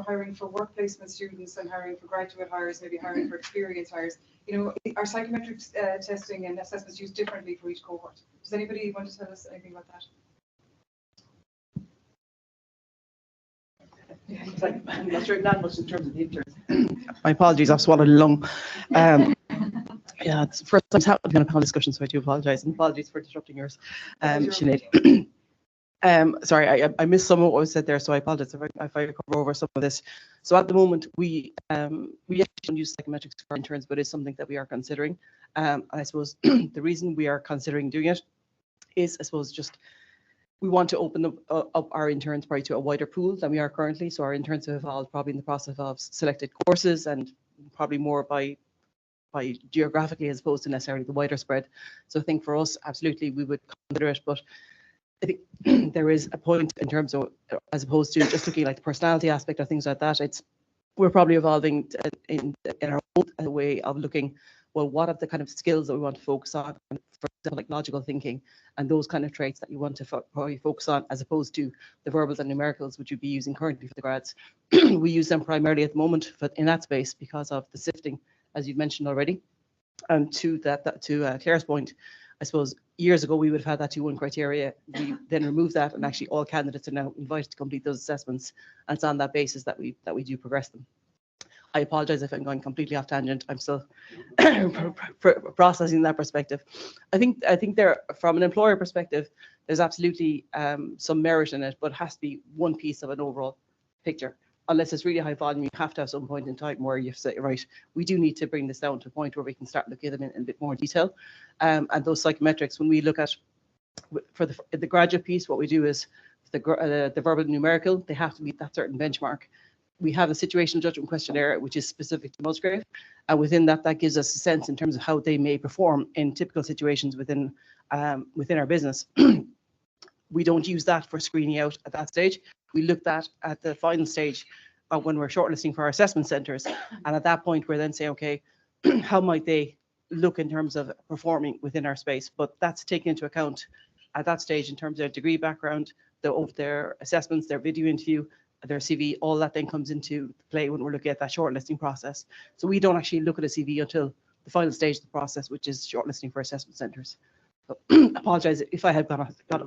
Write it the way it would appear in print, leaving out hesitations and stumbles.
hiring for work placement students and hiring for graduate hires, maybe hiring for experienced hires, are psychometric testing and assessments used differently for each cohort? Does anybody want to tell us anything about that? I'm not sure not much in terms of the interns. My apologies, I've swallowed a lung. Yeah, it's the first time it's happened in a panel discussion, so I do apologise, and apologies for disrupting yours, Sinead. Sorry, I missed some of what was said there, so I apologize if I cover over some of this. So at the moment, we actually don't use psychometrics for interns, but it's something that we are considering. And I suppose the reason we are considering doing it is, I suppose, just we want to open up our interns probably to a wider pool than we are currently. So our interns have evolved probably in the process of selected courses and probably more by geographically as opposed to necessarily the wider spread. So I think for us, absolutely, we would consider it, but I think there is a point in terms of, as opposed to just looking like the personality aspect of things like that, we're probably evolving in our own way of looking, well, what are the kind of skills that we want to focus on, for example, like logical thinking and those kind of traits that you want to probably focus on, as opposed to the verbals and numericals, which you'd be using currently for the grads. We use them primarily at the moment in that space because of the sifting, as you've mentioned already. And to Claire's point, I suppose years ago we would have had that 2-1 criteria. We then removed that, and actually all candidates are now invited to complete those assessments, and it's on that basis that we do progress them. I apologize if I'm going completely off tangent. I'm still processing that perspective. I think there, from an employer perspective, there's absolutely some merit in it, but it has to be one piece of an overall picture. Unless it's really high volume, you have to have some point in time where you say, right, we do need to bring this down to a point where we can start looking at them in a bit more detail. And those psychometrics, when we look at, for the graduate piece, what we do is the verbal and numerical, they have to meet that certain benchmark. We have a situational judgment questionnaire, which is specific to Musgrave. And within that, that gives us a sense in terms of how they may perform in typical situations within our business. We don't use that for screening out at that stage. We looked at the final stage when we're shortlisting for our assessment centres. And at that point, we're then saying, okay, how might they look in terms of performing within our space? But that's taken into account at that stage in terms of their degree background, their assessments, their video interview, their CV, all that then comes into play when we're looking at that shortlisting process. So we don't actually look at a CV until the final stage of the process, which is shortlisting for assessment centres. So apologise if I had got